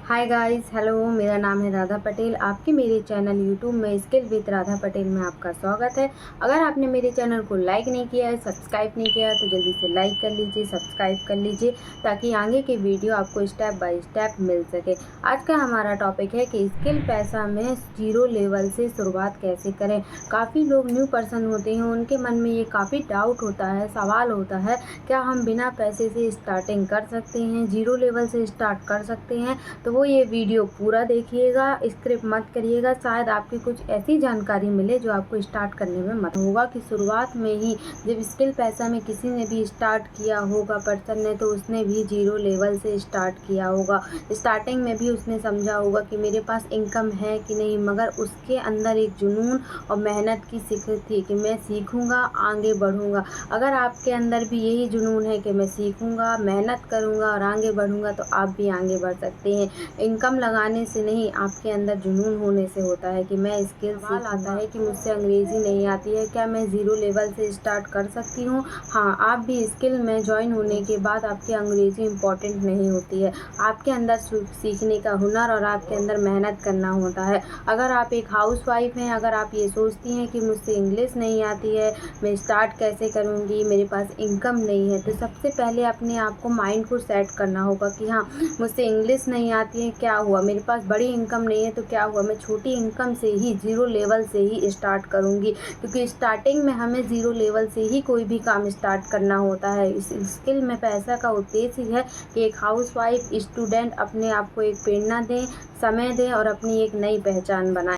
Hi guys, hello. मेरा नाम है राधा पटेल। आपके मेरे चैनल यूट्यूब में स्किल विद राधा पटेल में आपका स्वागत है। अगर आपने मेरे चैनल को लाइक नहीं किया है, सब्सक्राइब नहीं किया है, तो जल्दी से लाइक कर लीजिए, सब्सक्राइब कर लीजिए, ताकि आगे के वीडियो आपको स्टेप बाय स्टेप मिल सके। आज का हमारा टॉपिक है कि स्किल पैसा में ज़ीरो लेवल से शुरुआत कैसे करें। काफ़ी लोग न्यू पर्सन होते हैं, उनके मन में ये काफ़ी डाउट होता है, सवाल होता है, क्या हम बिना पैसे से स्टार्टिंग कर सकते हैं, ज़ीरो लेवल से स्टार्ट कर सकते हैं। तो वो ये वीडियो पूरा देखिएगा, स्किप मत करिएगा। शायद आपकी कुछ ऐसी जानकारी मिले जो आपको स्टार्ट करने में मदद होगा। कि शुरुआत में ही जब स्किल पैसा में किसी ने भी स्टार्ट किया होगा पर्सन ने, तो उसने भी ज़ीरो लेवल से स्टार्ट किया होगा। स्टार्टिंग में भी उसने समझा होगा कि मेरे पास इनकम है कि नहीं, मगर उसके अंदर एक जुनून और मेहनत की सीख थी कि मैं सीखूँगा, आगे बढ़ूँगा। अगर आपके अंदर भी यही जुनून है कि मैं सीखूँगा, मेहनत करूँगा और आगे बढ़ूँगा, तो आप भी आगे बढ़ सकते हैं। इनकम लगाने से नहीं, आपके अंदर जुनून होने से होता है कि मैं स्किल सवाल आता है कि मुझसे अंग्रेज़ी नहीं आती है, क्या मैं ज़ीरो लेवल से स्टार्ट कर सकती हूँ। हाँ, आप भी स्किल में ज्वाइन होने के बाद आपकी अंग्रेज़ी इम्पॉर्टेंट नहीं होती है। आपके अंदर सीखने का हुनर और आपके अंदर मेहनत करना होता है। अगर आप एक हाउसवाइफ हैं, अगर आप ये सोचती हैं कि मुझसे इंग्लिश नहीं आती है, मैं स्टार्ट कैसे करूँगी, मेरे पास इनकम नहीं है, तो सबसे पहले अपने आप को माइंड को सेट करना होगा कि हाँ, मुझसे इंग्लिश नहीं आती है, क्या हुआ, मेरे पास बड़ी इनकम नहीं है, तो क्या हुआ, मैं छोटी इनकम से ही ज़ीरो लेवल से ही स्टार्ट करूँगी। क्योंकि स्टार्टिंग में हमें ज़ीरो लेवल से ही कोई भी काम स्टार्ट करना होता है। इस स्किल में पैसा का उद्देश्य है कि एक हाउसवाइफ स्टूडेंट अपने आप को एक प्रेरणा दें, समय दें और अपनी एक नई पहचान बनाएं।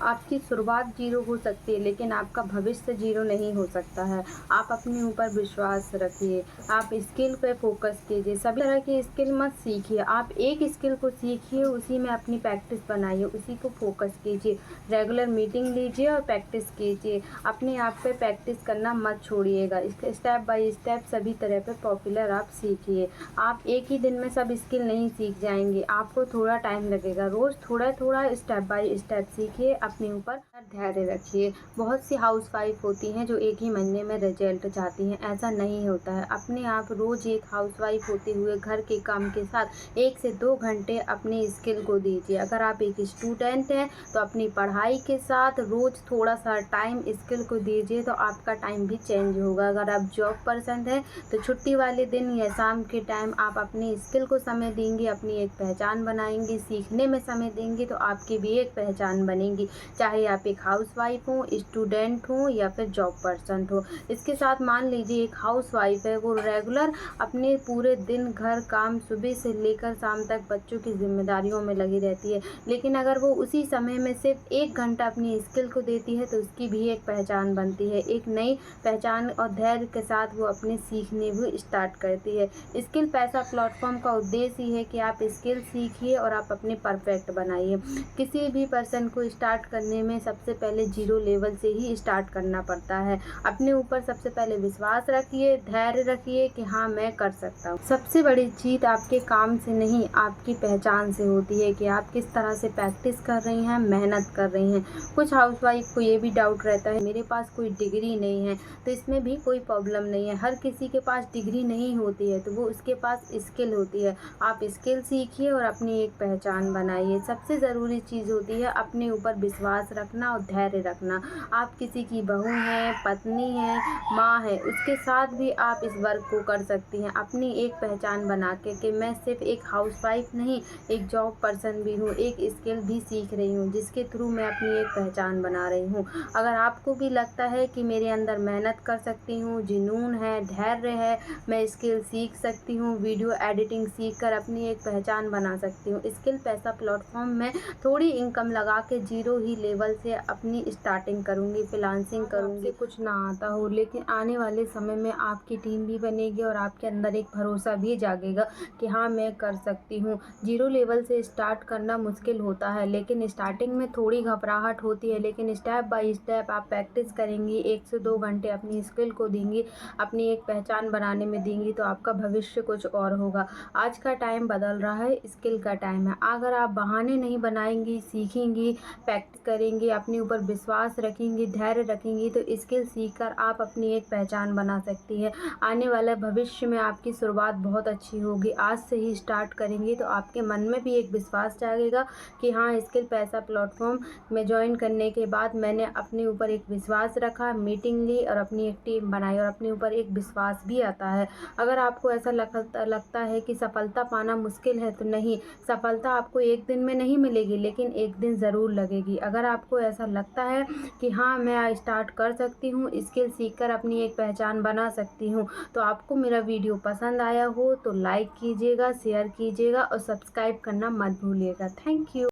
आपकी शुरुआत जीरो हो सकती है, लेकिन आपका भविष्य जीरो नहीं हो सकता है। आप अपने ऊपर विश्वास रखिए, आप स्किल पे फोकस कीजिए। सभी तरह की स्किल मत सीखिए, आप एक स्किल को सीखिए, उसी में अपनी प्रैक्टिस बनाइए, उसी को फोकस कीजिए। रेगुलर मीटिंग लीजिए और प्रैक्टिस कीजिए। अपने आप पे प्रैक्टिस करना मत छोड़िएगा। स्टेप बाय स्टेप सभी तरह पे पॉपुलर आप सीखिए। आप एक ही दिन में सब स्किल नहीं सीख जाएंगे, आपको थोड़ा टाइम लगेगा। रोज़ थोड़ा थोड़ा स्टेप बाय स्टेप सीखिए, अपने ऊपर धैर्य रखिए। बहुत सी हाउसवाइफ होती हैं जो एक ही महीने में रिजल्ट चाहती हैं, ऐसा नहीं होता है। अपने आप रोज़ एक हाउसवाइफ होते हुए घर के काम के साथ 1 से 2 घंटे अपनी स्किल को दीजिए। अगर आप एक स्टूडेंट हैं तो अपनी पढ़ाई के साथ रोज़ थोड़ा सा टाइम स्किल को दीजिए, तो आपका टाइम भी चेंज होगा। अगर आप जॉब पर्सन हैं तो छुट्टी वाले दिन या शाम के टाइम आप अपनी स्किल को समय देंगे, अपनी एक पहचान बनाएंगे, सीखने में समय देंगे, तो आपकी भी एक पहचान बनेगी। चाहे आप एक हाउसवाइफ हो, स्टूडेंट हो या फिर जॉब पर्सन हो। इसके साथ मान लीजिए एक हाउसवाइफ है, वो रेगुलर अपने पूरे दिन घर काम सुबह से लेकर शाम तक बच्चों की जिम्मेदारियों में लगी रहती है, लेकिन अगर वो उसी समय में सिर्फ 1 घंटा अपनी स्किल को देती है, तो उसकी भी एक पहचान बनती है। एक नई पहचान और धैर्य के साथ वो अपने सीखने भी स्टार्ट करती है। स्किल पैसा प्लेटफॉर्म का उद्देश्य ही है कि आप स्किल सीखिए और आप अपने परफेक्ट बनाइए। किसी भी पर्सन को स्टार्ट करने में सबसे पहले जीरो लेवल से ही स्टार्ट करना पड़ता है। अपने ऊपर सबसे पहले विश्वास रखिए, धैर्य रखिए कि हाँ, मैं कर सकता हूँ। सबसे बड़ी जीत आपके काम से नहीं, आपकी पहचान से होती है कि आप किस तरह से प्रैक्टिस कर रही हैं, मेहनत कर रही हैं। कुछ हाउसवाइफ को ये भी डाउट रहता है, मेरे पास कोई डिग्री नहीं है, तो इसमें भी कोई प्रॉब्लम नहीं है। हर किसी के पास डिग्री नहीं होती है, तो वो उसके पास स्किल होती है। आप स्किल सीखिए और अपनी एक पहचान बनाइए। सबसे ज़रूरी चीज़ होती है अपने ऊपर विश्वास रखना और धैर्य रखना। आप किसी की बहू हैं, पत्नी हैं, माँ है, उसके साथ भी आप इस वर्क को कर सकती हैं। अपनी एक पहचान बना के कि मैं सिर्फ एक हाउसवाइफ नहीं, एक जॉब पर्सन भी हूँ, एक स्किल भी सीख रही हूँ, जिसके थ्रू मैं अपनी एक पहचान बना रही हूँ। अगर आपको भी लगता है कि मेरे अंदर मेहनत कर सकती हूँ, जुनून है, धैर्य है, मैं स्किल सीख सकती हूँ, वीडियो एडिटिंग सीख कर अपनी एक पहचान बना सकती हूँ, स्किल पैसा प्लेटफॉर्म में थोड़ी इनकम लगा के जीरो ही लेवल से अपनी स्टार्टिंग करूँगी, फ्रीलांसिंग करूँगी, कुछ ना आता हो, लेकिन आने वाले समय में आपकी टीम भी बनेगी और आपके अंदर एक भरोसा भी जागेगा कि हाँ, मैं कर सकती हूँ। जीरो लेवल से स्टार्ट करना मुश्किल होता है, लेकिन स्टार्टिंग में थोड़ी घबराहट होती है, लेकिन स्टेप बाय स्टेप आप प्रैक्टिस करेंगी, 1 से 2 घंटे अपनी स्किल को देंगी, अपनी एक पहचान बनाने में देंगी, तो आपका भविष्य कुछ और होगा। आज का टाइम बदल रहा है, स्किल का टाइम है। अगर आप बहाने नहीं बनाएंगी, सीखेंगी, प्रैक्टिस करेंगी, अपने ऊपर विश्वास रखेंगी, धैर्य रखेंगी तो स्किल सीखकर आप अपनी एक पहचान बना सकती हैं। आने वाले भविष्य में आपकी शुरुआत बहुत अच्छी होगी। आज से ही स्टार्ट करेंगी तो आपके मन में भी एक विश्वास जागेगा कि हाँ, स्किल पैसा प्लेटफॉर्म में ज्वाइन करने के बाद मैंने अपने ऊपर एक विश्वास रखा, मीटिंग ली और अपनी एक टीम बनाई और अपने ऊपर एक विश्वास भी आता है। अगर आपको ऐसा लगता है कि सफलता पाना मुश्किल है तो नहीं, सफलता आपको एक दिन में नहीं मिलेगी लेकिन एक दिन ज़रूर लगेगी। अगर आपको ऐसा लगता है कि हाँ, मैं स्टार्ट कर सकती हूँ, स्किल सीखकर अपनी एक पहचान बना सकती हूँ, तो आपको मेरा वीडियो पसंद आया हो तो लाइक कीजिएगा, शेयर कीजिएगा और सब्सक्राइब करना मत भूलिएगा। Thank you.